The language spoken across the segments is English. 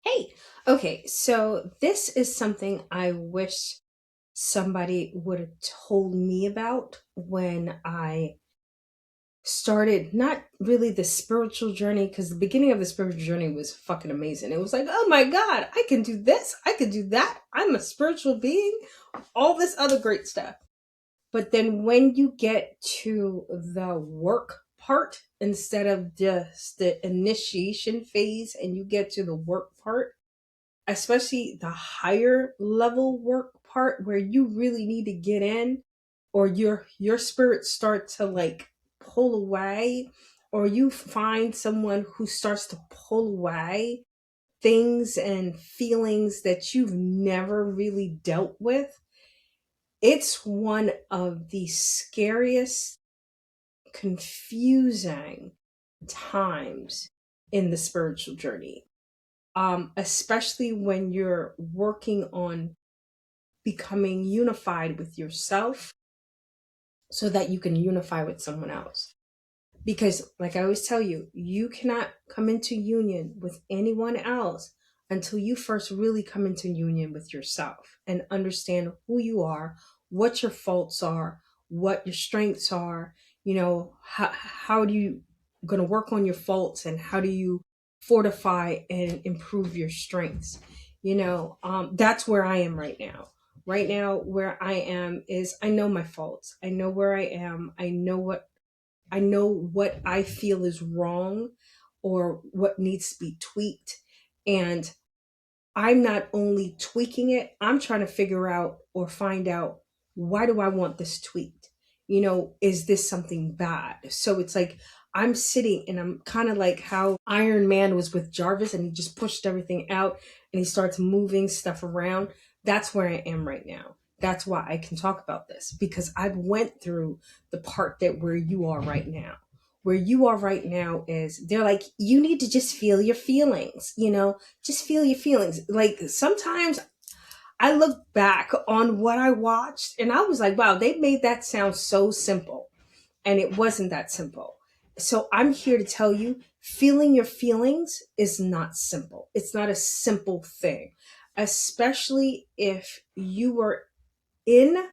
Hey, okay, so this is something I wish somebody would have told me about when I started not really the spiritual journey, because the beginning of the spiritual journey was fucking amazing. It was like, oh my God, I can do this, I can do that, I'm a spiritual being, all this other great stuff. But then when you get to the work part instead of just the initiation phase and you get to the work part, especially the higher level work part where you really need to get in, or your spirit start to like pull away, or you find someone who starts to pull away things and feelings that you've never really dealt with. It's one of the scariest, confusing times in the spiritual journey, especially when you're working on becoming unified with yourself so that you can unify with someone else. Because, like I always tell you, you cannot come into union with anyone else until you first really come into union with yourself and understand who you are, what your faults are, what your strengths are. How do you going to work on your faults, and how do you fortify and improve your strengths? That's where I am right now. Right now, where I am is I know my faults. I know where I am. I know what I feel is wrong or what needs to be tweaked. And I'm not only tweaking it, I'm trying to figure out or find out, why do I want this tweaked? Is this something bad? So it's like I'm sitting and I'm kind of like how Iron Man was with Jarvis and he just pushed everything out and he starts moving stuff around. That's where I am right now. That's why I can talk about this, because I've went through the part that where you are right now. Where you are right now is they're like, you need to just feel your feelings, just feel your feelings. Like sometimes I look back on what I watched and I was like, wow, they made that sound so simple. And it wasn't that simple. So I'm here to tell you, feeling your feelings is not simple. It's not a simple thing, especially if you in,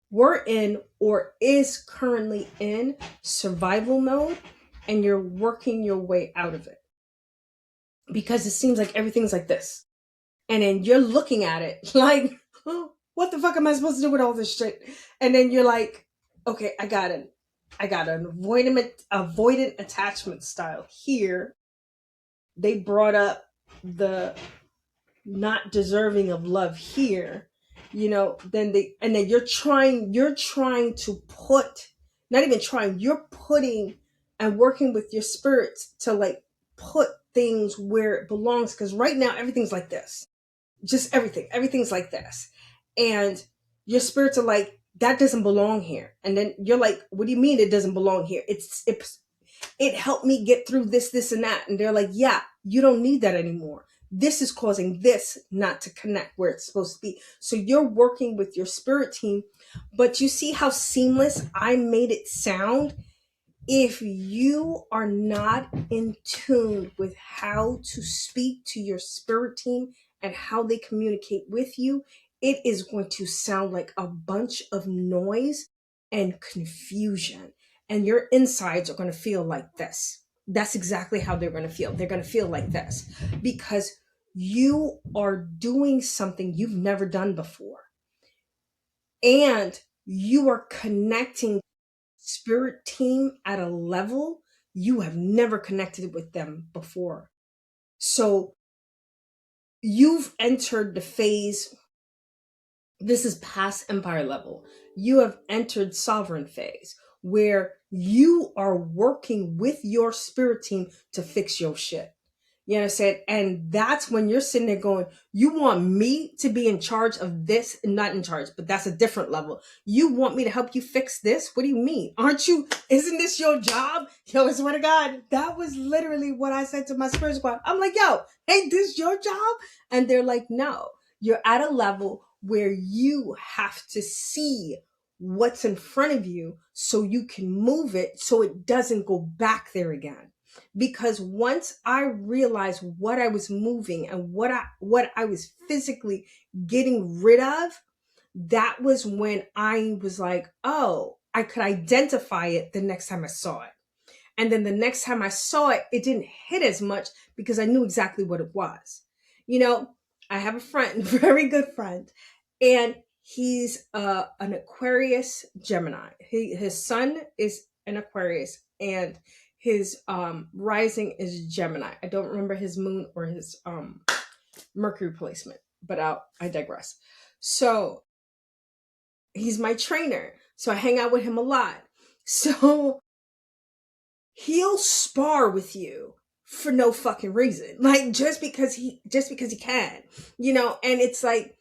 were in, or is currently in survival mode and you're working your way out of it. Because it seems like everything's like this, and then you're looking at it like, oh, what the fuck am I supposed to do with all this shit? And then you're like, okay, I got an avoidant attachment style here. They brought up the not deserving of love here. Then you're trying to put, not even trying, you're putting and working with your spirits to like put things where it belongs, because right now everything's like this, just everything's like this. And your spirits are like, that doesn't belong here. And then you're like, what do you mean it doesn't belong here? It helped me get through this and that. And they're like, yeah, you don't need that anymore. This is causing this not to connect where it's supposed to be. So you're working with your spirit team. But you see how seamless I made it sound? If you are not in tune with how to speak to your spirit team and how they communicate with you, it is going to sound like a bunch of noise and confusion. And your insides are going to feel like this. That's exactly how they're going to feel. They're going to feel like this because you are doing something you've never done before. And you are connecting spirit team at a level you have never connected with them before. So you've entered the phase, this is past empire level. You have entered sovereign phase where you are working with your spirit team to fix your shit. You understand? And that's when you're sitting there going, you want me to be in charge of this? Not in charge, but that's a different level. You want me to help you fix this? What do you mean? Aren't you? Isn't this your job? Yo, I swear to God, that was literally what I said to my spirit squad. I'm like, yo, ain't this your job? And they're like, no, you're at a level where you have to see what's in front of you so you can move it so it doesn't go back there again. because once I realized what I was moving and what I was physically getting rid of, that was when I was like, oh, I could identify it the next time I saw it. And then the next time I saw it, it didn't hit as much because I knew exactly what it was. You know, I have a friend, very good friend, and he's an Aquarius Gemini. His sun is an Aquarius, and his rising is Gemini. I don't remember his moon or his Mercury placement, but I digress. So he's my trainer, so I hang out with him a lot. So he'll spar with you for no fucking reason, like just because he can, and it's like,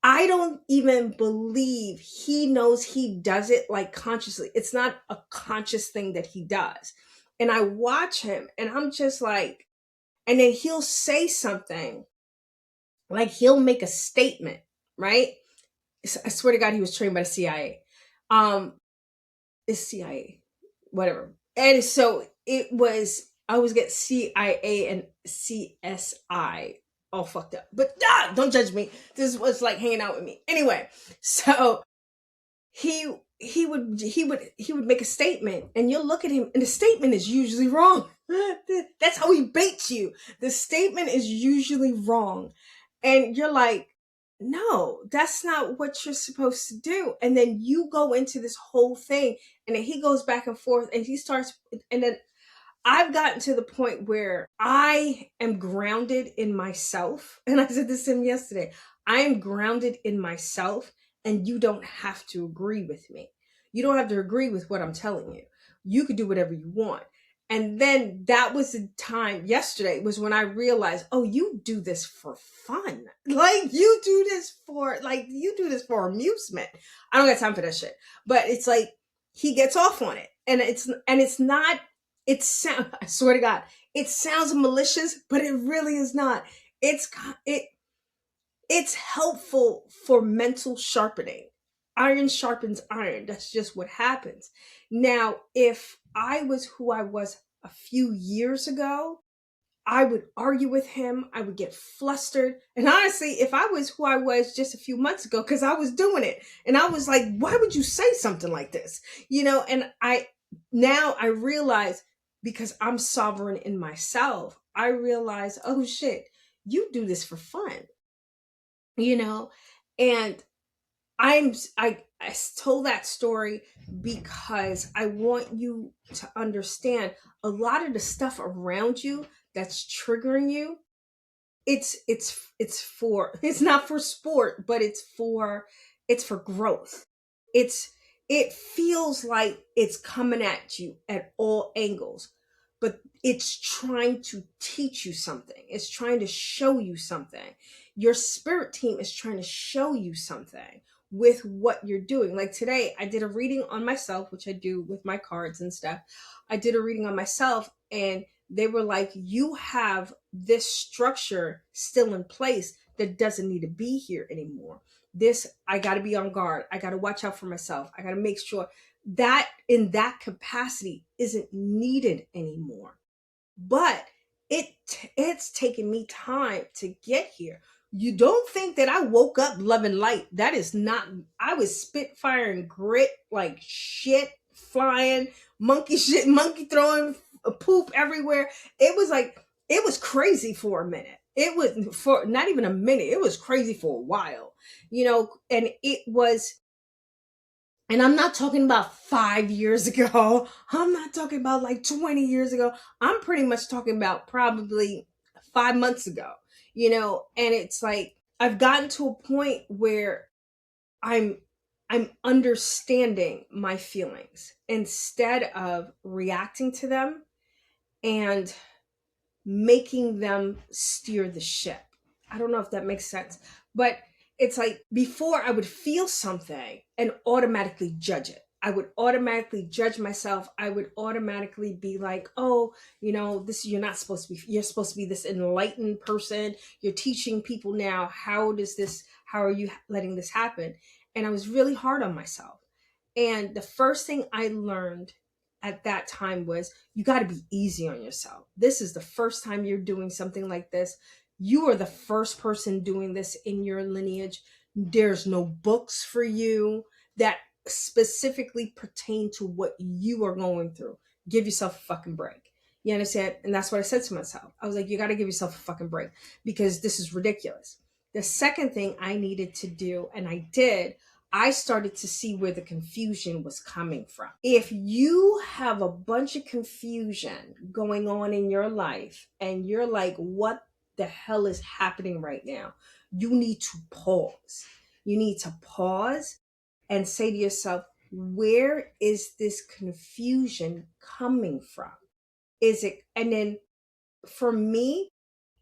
I don't even believe he knows he does it like consciously. It's not a conscious thing that he does. And I watch him and I'm just like, and then he'll say something, like he'll make a statement, right? I swear to God, he was trained by the CIA. It's CIA, whatever. And so it was, I always get CIA and CSI all fucked up. But don't judge me. This was like hanging out with me. Anyway, so he would make a statement and you'll look at him and the statement is usually wrong. That's how he baits you. The statement is usually wrong. And you're like, no, that's not what you're supposed to do. And then you go into this whole thing and then he goes back and forth and he starts, and then I've gotten to the point where I am grounded in myself. And I said this to him yesterday. I am grounded in myself, and you don't have to agree with me. You don't have to agree with what I'm telling you. You could do whatever you want. And then that was the time yesterday was when I realized, oh, you do this for fun. Like you do this for amusement. I don't got time for that shit. But it's like he gets off on it. And it's not, I swear to God, it sounds malicious, but it really is not. It's it it's helpful for mental sharpening. Iron sharpens iron. That's just what happens. Now, if I was who I was a few years ago, I would argue with him. I would get flustered. And honestly, if I was who I was just a few months ago, because I was doing it, and I was like, why would you say something like this? And I realize, because I'm sovereign in myself, I realize, oh shit, you do this for fun, you know? And I told that story because I want you to understand a lot of the stuff around you that's triggering you. It's not for sport, but it's for growth. It feels like it's coming at you at all angles, but it's trying to teach you something. It's trying to show you something. Your spirit team is trying to show you something with what you're doing. Like today, I did a reading on myself, which I do with my cards and stuff. I did a reading on myself, and they were like, you have this structure still in place that doesn't need to be here anymore. This, I got to be on guard. I got to watch out for myself. I got to make sure that in that capacity isn't needed anymore. But it's taken me time to get here. You don't think that I woke up loving light. That is not. I was spitfire and grit like shit, flying, monkey shit, monkey throwing poop everywhere. It was crazy for a minute. It was for not even a minute. It was crazy for a while, and it was, and I'm not talking about 5 years ago. I'm not talking about like 20 years ago. I'm pretty much talking about probably 5 months ago, and it's like I've gotten to a point where I'm I'm understanding my feelings instead of reacting to them and making them steer the ship. I don't know if that makes sense, but it's like before I would feel something and automatically judge it. I would automatically judge myself. I would automatically be like, oh, this, you're not supposed to be, you're supposed to be this enlightened person. You're teaching people now. How are you letting this happen? And I was really hard on myself. And the first thing I learned at that time was, you got to be easy on yourself. This is the first time you're doing something like this. You are the first person doing this in your lineage. There's no books for you that specifically pertain to what you are going through. Give yourself a fucking break. You understand? And that's what I said to myself. I was like, you got to give yourself a fucking break because this is ridiculous. The second thing I needed to do, and I did, I started to see where the confusion was coming from. If you have a bunch of confusion going on in your life and you're like, what the hell is happening right now? You need to pause. You need to pause and say to yourself, where is this confusion coming from? Is it, and then for me,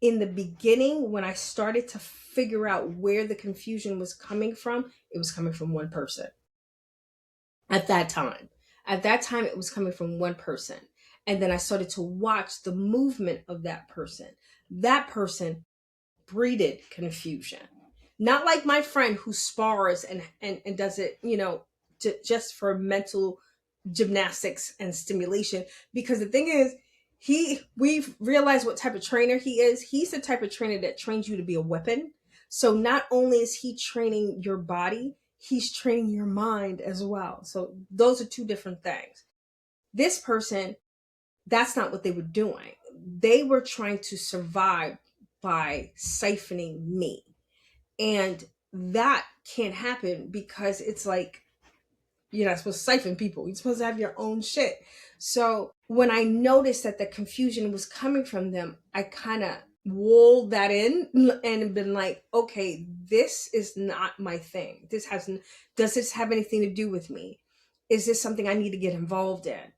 in the beginning, when I started to figure out where the confusion was coming from, it was coming from one person at that time. At that time, it was coming from one person. And then I started to watch the movement of that person. That person breeded confusion. Not like my friend who spars and does it, just for mental gymnastics and stimulation. Because the thing is, we've realized what type of trainer he is. He's the type of trainer that trains you to be a weapon. So not only is he training your body, he's training your mind as well. So those are two different things. This person, that's not what they were doing. They were trying to survive by siphoning me. And that can't happen because it's like, you're not supposed to siphon people. You're supposed to have your own shit. So when I noticed that the confusion was coming from them, I kind of walled that in and been like, okay, this is not my thing. Does this have anything to do with me? Is this something I need to get involved in?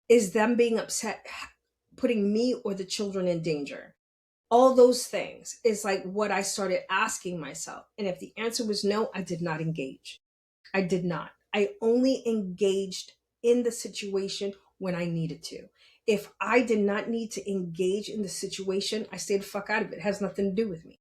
Is them being upset putting me or the children in danger? All those things is like what I started asking myself. And if the answer was no, I did not engage. I did not. I only engaged in the situation when I needed to. If I did not need to engage in the situation, I stayed the fuck out of it. It has nothing to do with me.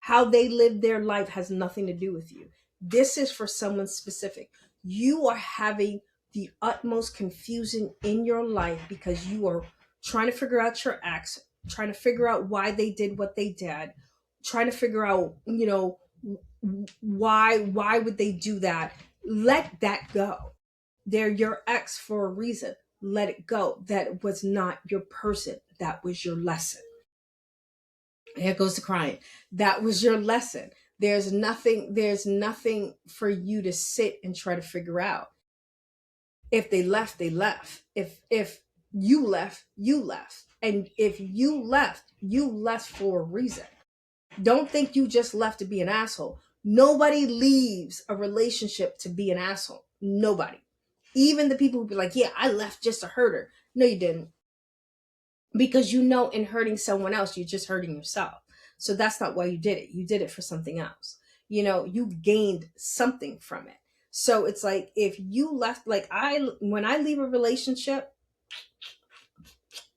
How they live their life has nothing to do with you. This is for someone specific. You are having the utmost confusion in your life because you are trying to figure out your ex, trying to figure out why they did what they did, trying to figure out, why would they do that? Let that go. They're your ex for a reason. Let it go. That was not your person. That was your lesson. Here goes the crying. That was your lesson. There's nothing for you to sit and try to figure out. If they left, they left. If you left, you left. And if you left for a reason. Don't think you just left to be an asshole. Nobody leaves a relationship to be an asshole. Nobody. Even the people who be like, yeah, I left just to hurt her. No, you didn't. Because in hurting someone else, you're just hurting yourself. So that's not why you did it. You did it for something else. You gained something from it. So it's like, if you left, when I leave a relationship,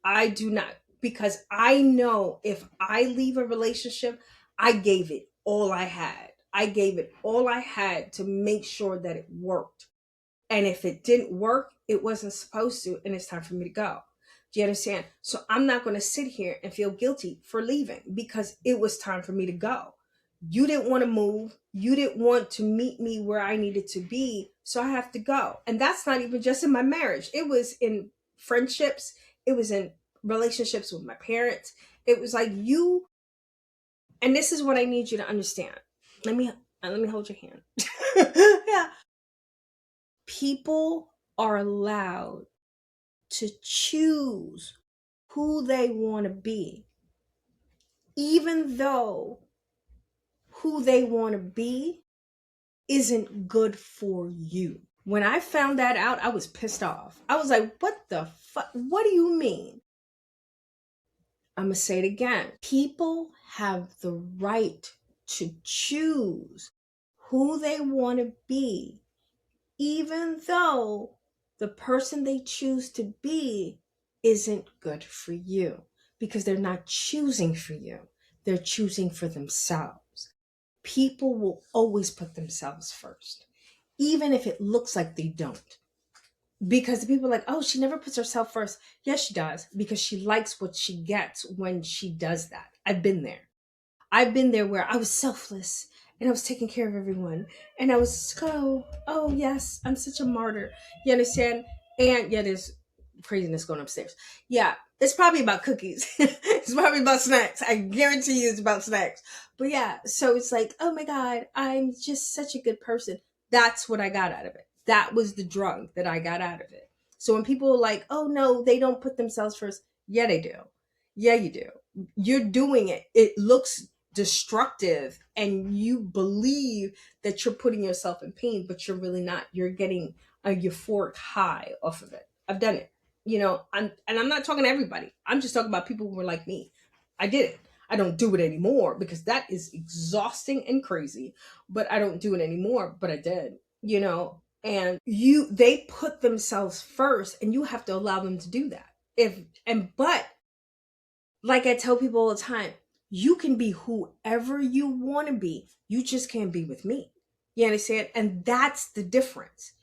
I do not, because I know if I leave a relationship, I gave it all I had. I gave it all I had to make sure that it worked. And if it didn't work, it wasn't supposed to, and it's time for me to go. Do you understand? So I'm not going to sit here and feel guilty for leaving because it was time for me to go. You didn't want to move. You didn't want to meet me where I needed to be. So I have to go. And that's not even just in my marriage. It was in friendships. It was in relationships with my parents. It was like you, and this is what I need you to understand. Let me hold your hand. Yeah. People are allowed to choose who they want to be, even though who they want to be isn't good for you. When I found that out, I was pissed off. I was like, what the fuck? What do you mean? I'm going to say it again. People have the right to choose who they want to be, even though the person they choose to be isn't good for you, because they're not choosing for you. They're choosing for themselves. People will always put themselves first, even if it looks like they don't. because the people are like, oh, she never puts herself first. Yes, she does, because she likes what she gets when she does that. I've been there. I've been there where I was selfless and I was taking care of everyone. And I was so, oh, yes, I'm such a martyr. You understand? And yeah, there's craziness going upstairs. Yeah, it's probably about cookies. It's probably about snacks. I guarantee you it's about snacks. But yeah, so it's like, oh my God, I'm just such a good person. That's what I got out of it. That was the drug that I got out of it. So when people are like, oh no, they don't put themselves first. Yeah, they do. Yeah, you do. You're doing it. It looks destructive and you believe that you're putting yourself in pain, but you're really not. You're getting a euphoric high off of it. I've done it. I'm not talking to everybody. I'm just talking about people who were like me. I did it. I don't do it anymore because that is exhausting and crazy, but I don't do it anymore, but I did, and they put themselves first and you have to allow them to do that. But like I tell people all the time, you can be whoever you want to be. You just can't be with me. You understand? And that's the difference.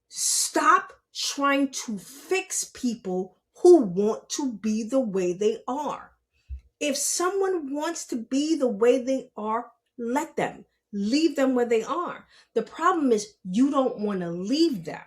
Stop trying to fix people who want to be the way they are. If someone wants to be the way they are, let them. Leave them where they are. The problem is you don't want to leave them.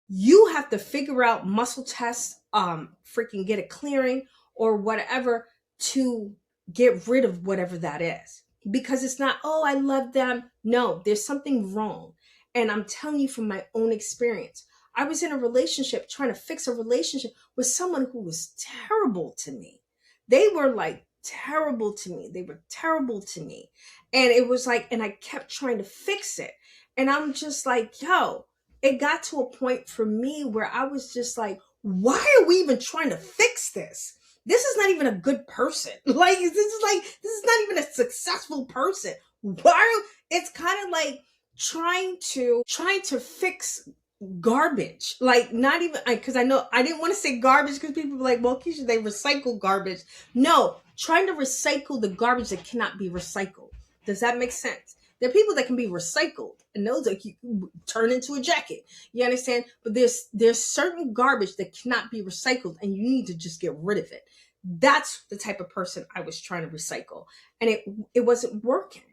You have to figure out muscle tests, freaking get a clearing or whatever to get rid of whatever that is. Because it's not, oh, I love them. No, there's something wrong. And I'm telling you from my own experience. I was in a relationship trying to fix a relationship with someone who was terrible to me. They were like terrible to me. They were terrible to me. And it was like, and I kept trying to fix it. And I'm just like, yo, it got to a point for me where I was just like, why are we even trying to fix this? This is not even a good person. This is not even a successful person. It's kind of like trying to fix garbage. Like, not even, because I know I didn't want to say garbage because people were like, well, Keisha, they recycle garbage. No, trying to recycle the garbage that cannot be recycled. Does that make sense? There are people that can be recycled, and those that you turn into a jacket. You understand? But there's certain garbage that cannot be recycled, and you need to just get rid of it. That's the type of person I was trying to recycle, and it wasn't working.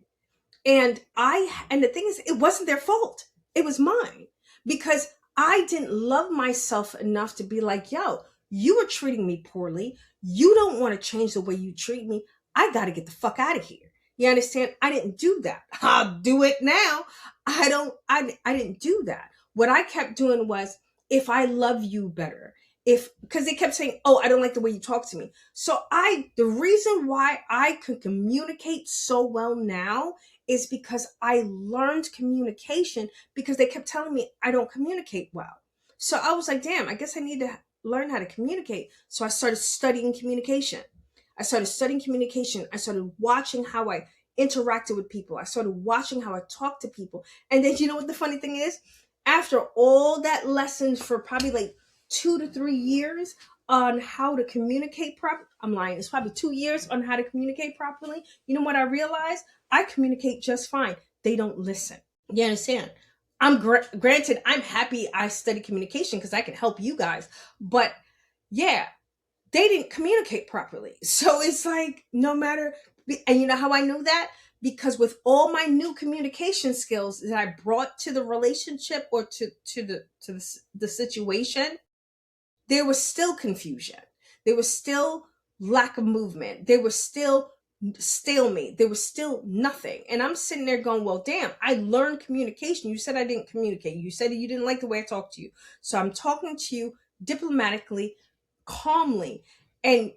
And the thing is, it wasn't their fault. It was mine, because I didn't love myself enough to be like, yo, you are treating me poorly. You don't want to change the way you treat me. I got to get the fuck out of here. You understand? I didn't do that. I'll do it now. I didn't do that. What I kept doing was, if I love you better, because they kept saying, oh, I don't like the way you talk to me. So the reason why I could communicate so well now is because I learned communication, because they kept telling me I don't communicate well. So I was like, damn, I guess I need to learn how to communicate. So I started studying communication. I started studying communication. I started watching how I interacted with people. I started watching how I talked to people. And then, you know what the funny thing is? After all that lessons for probably like 2 to 3 years on how to communicate properly, I'm lying, it's probably 2 years on how to communicate properly. You know what I realized? I communicate just fine. They don't listen. You understand? Granted, I'm happy I study communication because I can help you guys. But yeah, they didn't communicate properly. So it's like, no matter, and you know how I know that? Because with all my new communication skills that I brought to the relationship or to the situation, there was still confusion. There was still lack of movement. There was still stalemate. There was still nothing. And I'm sitting there going, well, damn, I learned communication. You said I didn't communicate. You said you didn't like the way I talked to you. So I'm talking to you diplomatically, calmly, and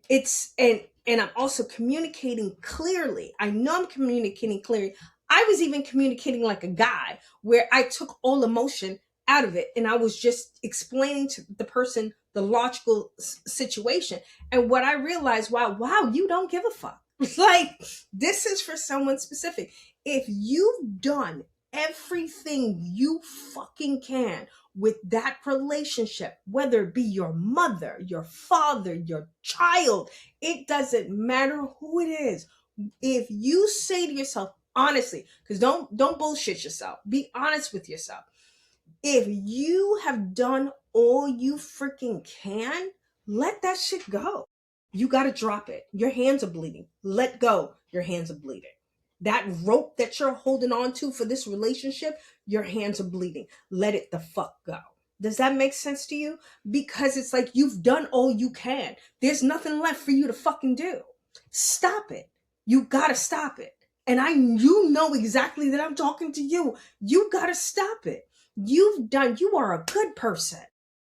I'm also communicating clearly. I know I'm communicating clearly. I was even communicating like a guy, where I took all emotion out of it and I was just explaining to the person the logical situation. And what I realized, wow, you don't give a fuck. Like, this is for someone specific. If you've done everything you fucking can with that relationship, whether it be your mother, your father, your child, it doesn't matter who it is. If you say to yourself, honestly, because don't bullshit yourself, be honest with yourself. If you have done all you freaking can, let that shit go. You got to drop it. Your hands are bleeding. Let go. Your hands are bleeding. That rope that you're holding on to for this relationship, your hands are bleeding. Let it the fuck go. Does that make sense to you? Because it's like you've done all you can. There's nothing left for you to fucking do. Stop it. You gotta stop it. And you know exactly that I'm talking to you. You gotta stop it. You are a good person.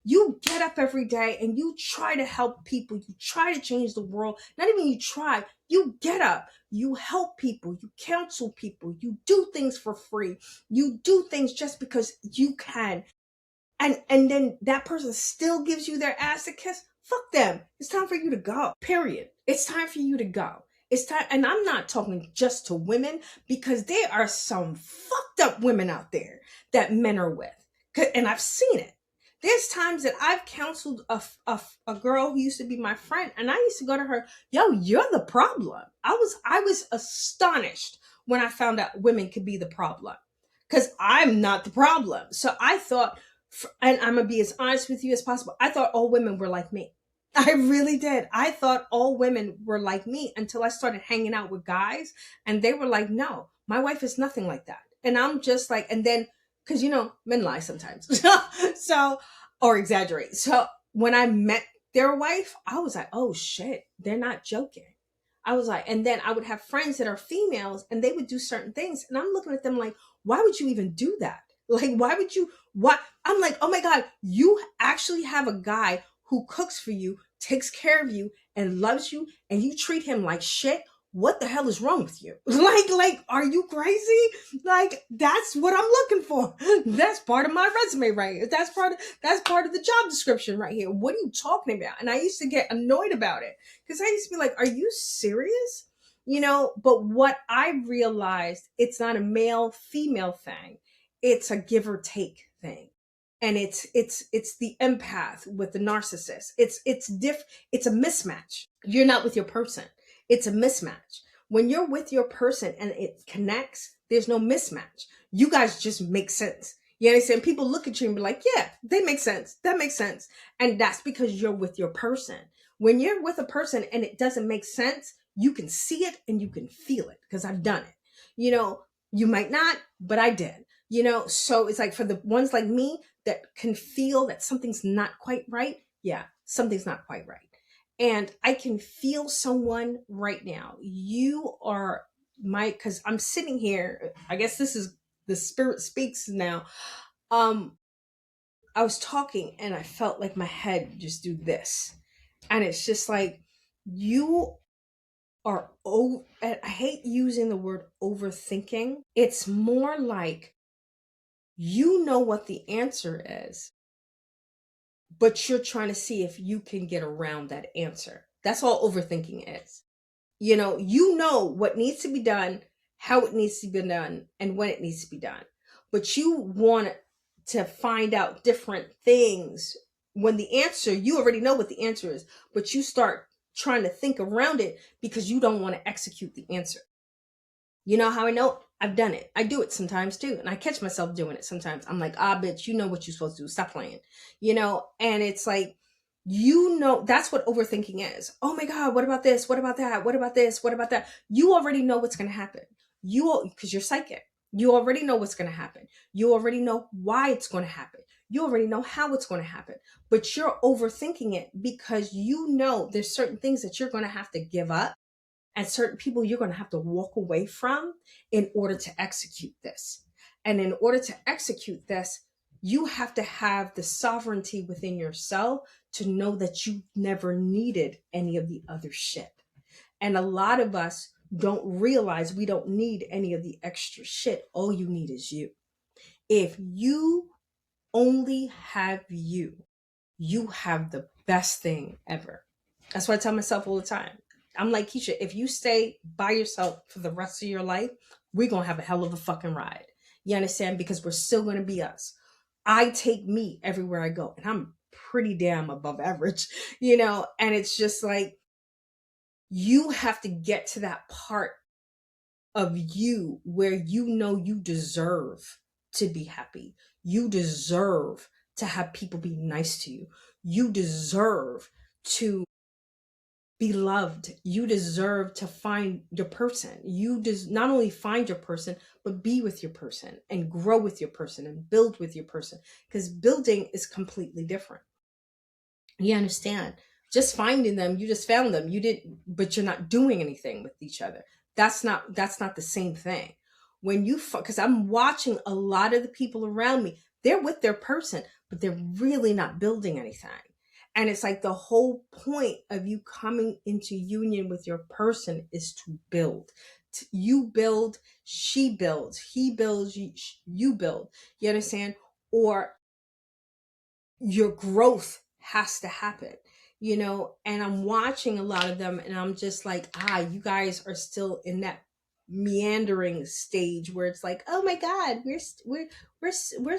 You get up every day and you try to help people. You try to change the world. Not even you try, you get up, you help people, you counsel people, you do things for free. You do things just because you can. And then that person still gives you their ass to kiss. Fuck them. It's time for you to go. Period. It's time for you to go. It's time. And I'm not talking just to women, because there are some fucked up women out there that men are with. And I've seen it. There's times that I've counseled a girl who used to be my friend, and I used to go to her, yo, you're the problem. I was astonished when I found out women could be the problem, because I'm not the problem. So I thought, and I'm gonna be as honest with you as possible, I thought all women were like me. I really did. I thought all women were like me until I started hanging out with guys, and they were like, no, my wife is nothing like that. And I'm just like, and then, because men lie sometimes. So, or exaggerate. So when I met their wife, I was like, oh shit, they're not joking. I was like, and then I would have friends that are females and they would do certain things. And I'm looking at them like, why would you even do that? Like, why would you, what? I'm like, oh my God, you actually have a guy who cooks for you, takes care of you, and loves you, and you treat him like shit. What the hell is wrong with you? Like, are you crazy? Like, that's what I'm looking for. That's part of my resume right here. That's part of the job description right here. What are you talking about? And I used to get annoyed about it, because I used to be like, are you serious? But what I realized, it's not a male female thing. It's a give or take thing. And it's the empath with the narcissist. It's a mismatch. You're not with your person. It's a mismatch. When you're with your person and it connects, there's no mismatch. You guys just make sense. You understand? People look at you and be like, yeah, they make sense. That makes sense. And that's because you're with your person. When you're with a person and it doesn't make sense, you can see it and you can feel it, because I've done it. You might not, but I did. So it's like, for the ones like me that can feel that something's not quite right. Yeah, something's not quite right. And I can feel someone right now. You are because I'm sitting here. I guess this is the spirit speaks now. I was talking and I felt like my head just do this. And it's just like, you are, I hate using the word overthinking. It's more like, you know what the answer is, but you're trying to see if you can get around that answer. That's all overthinking is. You know what needs to be done, how it needs to be done, and when it needs to be done. But you want to find out different things when the answer, you already know what the answer is, but you start trying to think around it because you don't want to execute the answer. You know how I know? I've done it. I do it sometimes too. And I catch myself doing it sometimes. I'm like, bitch, you know what you're supposed to do. Stop playing. And it's like, that's what overthinking is. Oh my God, what about this? What about that? What about this? What about that? You already know what's going to happen. Because you're psychic. You already know what's going to happen. You already know why it's going to happen. You already know how it's going to happen. But you're overthinking it because there's certain things that you're going to have to give up, and certain people you're going to have to walk away from in order to execute this. And in order to execute this, you have to have the sovereignty within yourself to know that you never needed any of the other shit. And a lot of us don't realize we don't need any of the extra shit. All you need is you. If you only have you have the best thing ever. That's what I tell myself all the time. I'm like, Keisha, if you stay by yourself for the rest of your life, we're going to have a hell of a fucking ride. You understand? Because we're still going to be us. I take me everywhere I go, and I'm pretty damn above average, and it's just like, you have to get to that part of you where you deserve to be happy. You deserve to have people be nice to you. You deserve to be loved. You deserve to find your person. You not only find your person, but be with your person and grow with your person and build with your person. Because building is completely different. You understand? Just finding them, you just found them. You didn't, but you're not doing anything with each other. That's not the same thing. When you, because I'm watching a lot of the people around me, they're with their person, but they're really not building anything. And it's like the whole point of you coming into union with your person is to build. You build, she builds, he builds, you build. You understand? Or your growth has to happen, and I'm watching a lot of them and I'm just like, you guys are still in that meandering stage where it's like, oh my god, we're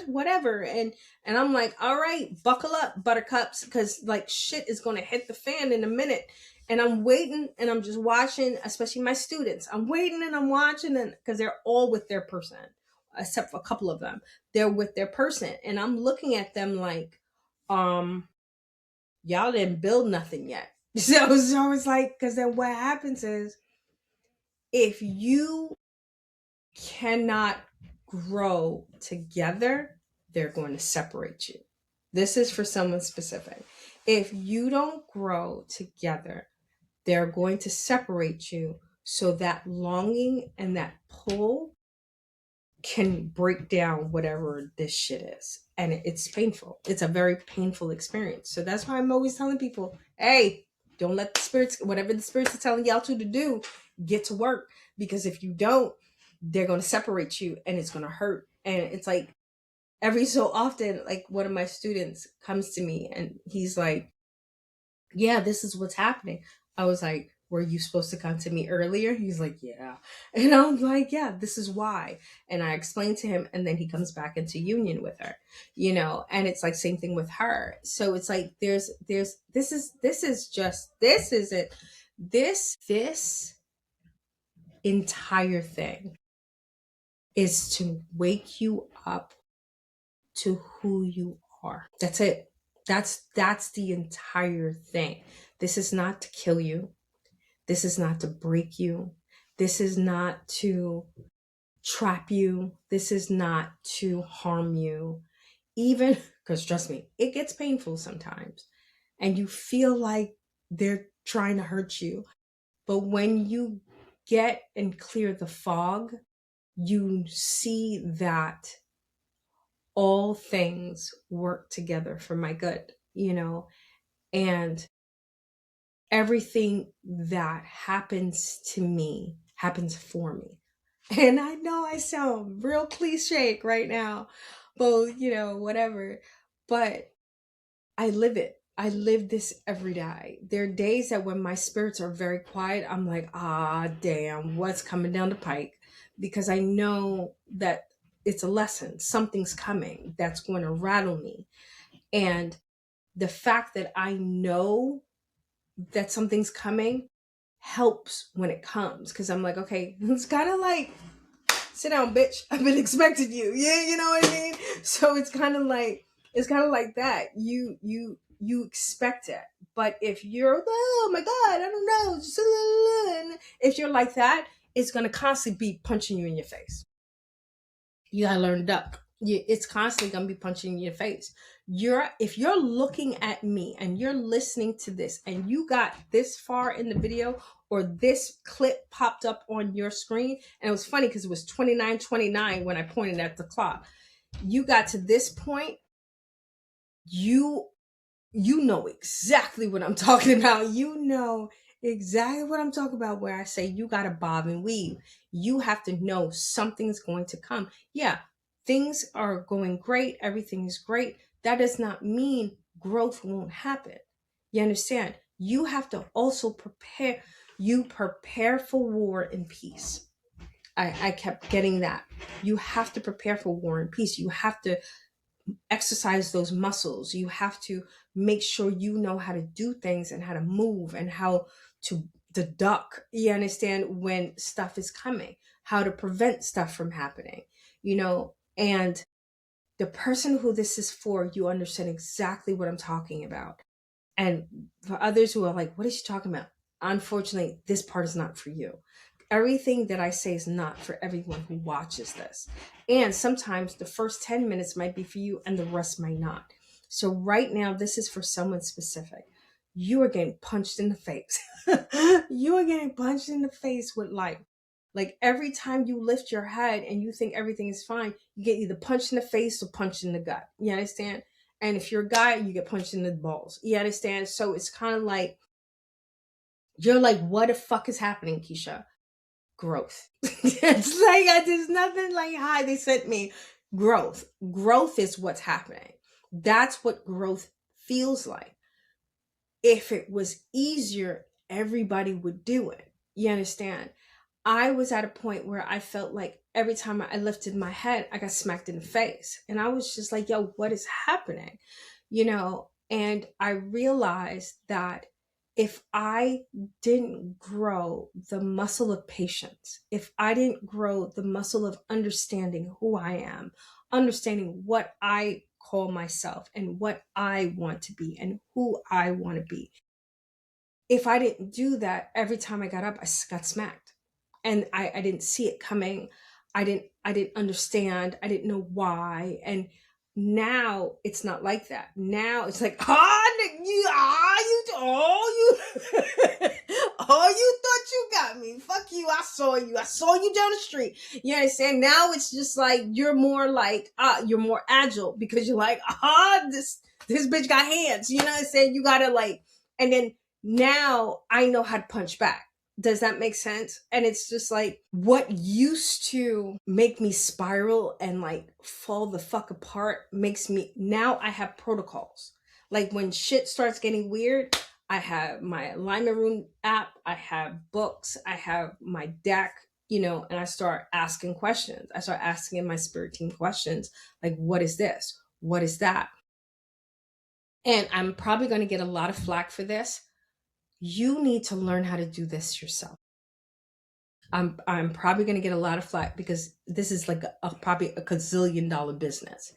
whatever, and I'm like, all right, buckle up, buttercups, because like shit is going to hit the fan in a minute. And I'm waiting and I'm just watching, especially my students. I'm waiting and I'm watching, and because they're all with their person, except for a couple of them, they're with their person, and I'm looking at them like, um y'all didn't build nothing yet. So it's like, because then what happens is, if you cannot grow together, they're going to separate you. This is for someone specific. If you don't grow together, they're going to separate you, so that longing and that pull can break down whatever this shit is. And it's painful. It's a very painful experience. So that's why I'm always telling people, hey, don't let the spirits, whatever the spirits are telling y'all to do, get to work. Because if you don't, they're going to separate you and it's going to hurt. And it's like, every so often, like one of my students comes to me and he's like, yeah, this is what's happening. I was like, were you supposed to come to me earlier? He's like, yeah. And I'm like, yeah, this is why. And I explained to him, and then he comes back into union with her, and it's like same thing with her. So it's like this is it. This entire thing is to wake you up to who you are. That's it. That's the entire thing. This is not to kill you. This is not to break you. This is not to trap you. This is not to harm you. Even because, trust me, it gets painful sometimes. And you feel like they're trying to hurt you. But when you get and clear the fog, you see that all things work together for my good, and everything that happens to me happens for me. And I know I sound real cliche right now, but whatever. But I live it. I live this every day. There are days that when my spirits are very quiet, I'm like, damn, what's coming down the pike? Because I know that it's a lesson. Something's coming that's going to rattle me. And the fact that I know that something's coming helps when it comes, because I'm like, okay, it's kind of like, sit down, bitch, I've been expecting you. Yeah, you know what I mean? So it's kind of like that. You expect it. But if you're, oh my god, I don't know, if you're like that, it's going to constantly be punching you in your face. You gotta learn to duck. It's constantly gonna be punching in your face. If you're looking at me and you're listening to this and you got this far in the video, or this clip popped up on your screen, and it was funny because it was 29:29 when I pointed at the clock. You got to this point, you know exactly what I'm talking about. You know exactly what I'm talking about, where I say you got to bob and weave. You have to know something's going to come. Yeah, things are going great. Everything is great. That does not mean growth won't happen. You understand? You have to also prepare. You prepare for war and peace. I kept getting that. You have to prepare for war and peace. You have to exercise those muscles. You have to make sure you know how to do things and how to move and how to duck. You understand when stuff is coming, how to prevent stuff from happening, and The person who this is for, you understand exactly what I'm talking about. And for others who are like, what is she talking about? Unfortunately, this part is not for you. Everything that I say is not for everyone who watches this. And sometimes the first 10 minutes might be for you and the rest might not. So, right now, this is for someone specific. You are getting punched in the face. You are getting punched in the face with life. Like every time you lift your head and you think everything is fine, you get either punched in the face or punched in the gut. You understand? And if you're a guy, you get punched in the balls. You understand? So it's kind of like, you're like, what the fuck is happening, Keisha? Growth. It's like, there's nothing like, hi, they sent me. Growth. Growth is what's happening. That's what growth feels like. If it was easier, everybody would do it. You understand? I was at a point where I felt like every time I lifted my head, I got smacked in the face. And I was just like, yo, what is happening? And I realized that if I didn't grow the muscle of patience, if I didn't grow the muscle of understanding who I am, understanding what I call myself and what I want to be and who I want to be, if I didn't do that, every time I got up, I got smacked. And I didn't see it coming. I didn't understand. I didn't know why. And now it's not like that. Now it's like, you thought you got me. Fuck you. I saw you. I saw you down the street. You understand? Now it's just like, you're more like, you're more agile because you're like, this bitch got hands. You know what I'm saying? You gotta like, and then now I know how to punch back. Does that make sense? And it's just like, what used to make me spiral and like fall the fuck apart makes me, now I have protocols. Like when shit starts getting weird, I have my alignment room app, I have books, I have my deck, and I start asking questions. I start asking my spirit team questions like, what is this? What is that? And I'm probably going to get a lot of flack for this. You need to learn how to do this yourself. I'm probably going to get a lot of flack because this is like probably a gazillion-dollar business.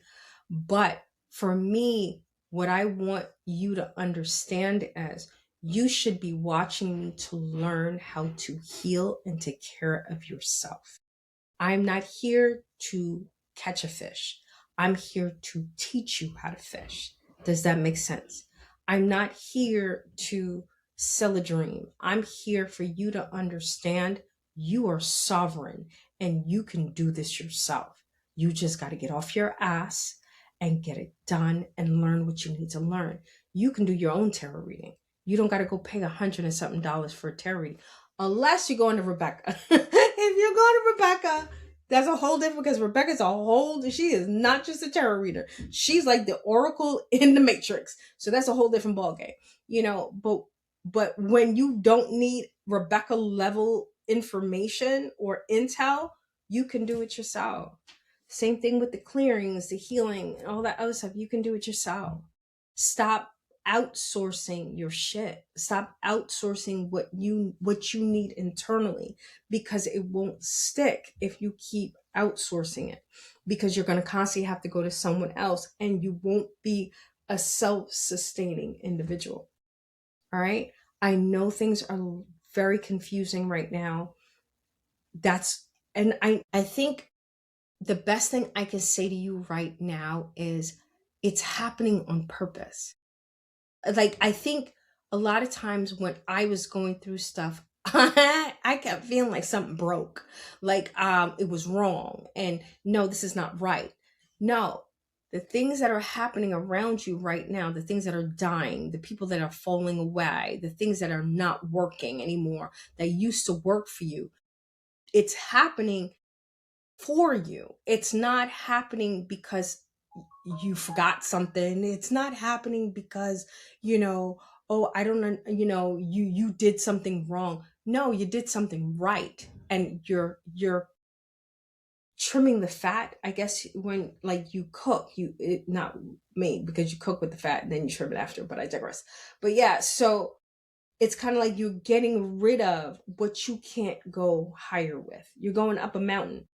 But for me, what I want you to understand is you should be watching me to learn how to heal and take care of yourself. I'm not here to catch a fish. I'm here to teach you how to fish. Does that make sense? I'm not here to sell a dream. I'm here for you to understand you are sovereign and you can do this yourself. You just got to get off your ass and get it done and learn what you need to learn. You can do your own tarot reading. You don't got to go pay $100 and something for a tarot reading unless you're going to Rebecca. If you're going to Rebecca, that's a whole different, because Rebecca's she is not just a tarot reader. She's like the oracle in the Matrix. So that's a whole different ballgame, but when you don't need Rebecca level information or intel, you can do it yourself. Same thing with the clearings, the healing, and all that other stuff. You can do it yourself. Stop outsourcing your shit. Stop outsourcing what you need internally, because it won't stick if you keep outsourcing it, because you're going to constantly have to go to someone else and you won't be a self-sustaining individual. All right? I know things are very confusing right now. I think the best thing I can say to you right now is it's happening on purpose. Like, I think a lot of times when I was going through stuff, I kept feeling like something broke, like it was wrong, and no, this is not right. No, the things that are happening around you right now, the things that are dying, the people that are falling away, the things that are not working anymore that used to work for you, it's happening for you. It's not happening because you forgot something. It's not happening because, oh, I don't know, you did something wrong. No, you did something right. And you're trimming the fat, I guess, when like you cook, not me, because you cook with the fat and then you trim it after, but I digress. But yeah, so it's kind of like you're getting rid of what you can't go higher with. You're going up a mountain.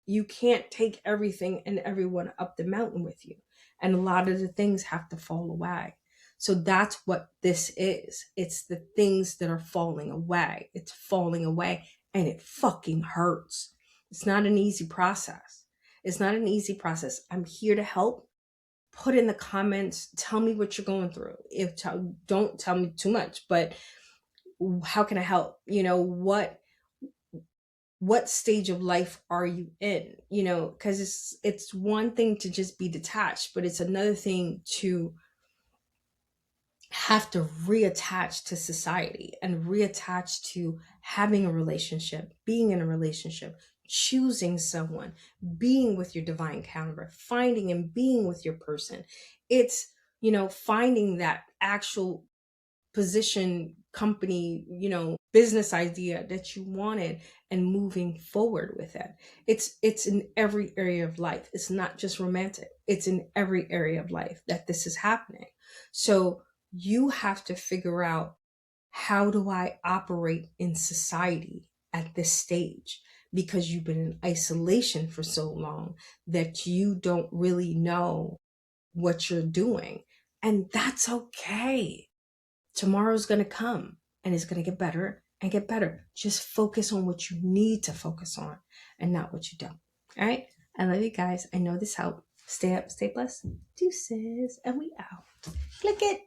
You can't take everything and everyone up the mountain with you. And a lot of the things have to fall away. So that's what this is. It's the things that are falling away. It's falling away and it fucking hurts. It's not an easy process. It's not an easy process. I'm here to help. Put in the comments, tell me what you're going through. Don't tell me too much, but how can I help? What stage of life are you in? Because it's one thing to just be detached, but it's another thing to have to reattach to society and reattach to having a relationship, being in a relationship, choosing someone, being with your divine counterpart, finding and being with your person. It's, finding that actual position, company, business idea that you wanted and moving forward with it. It's in every area of life. It's not just romantic. It's in every area of life that this is happening. So you have to figure out, how do I operate in society at this stage? Because you've been in isolation for so long that you don't really know what you're doing. And that's okay. Tomorrow's going to come and it's going to get better and get better. Just focus on what you need to focus on and not what you don't. All right. I love you guys. I know this helped. Stay up, stay blessed. Deuces. And we out. Click it.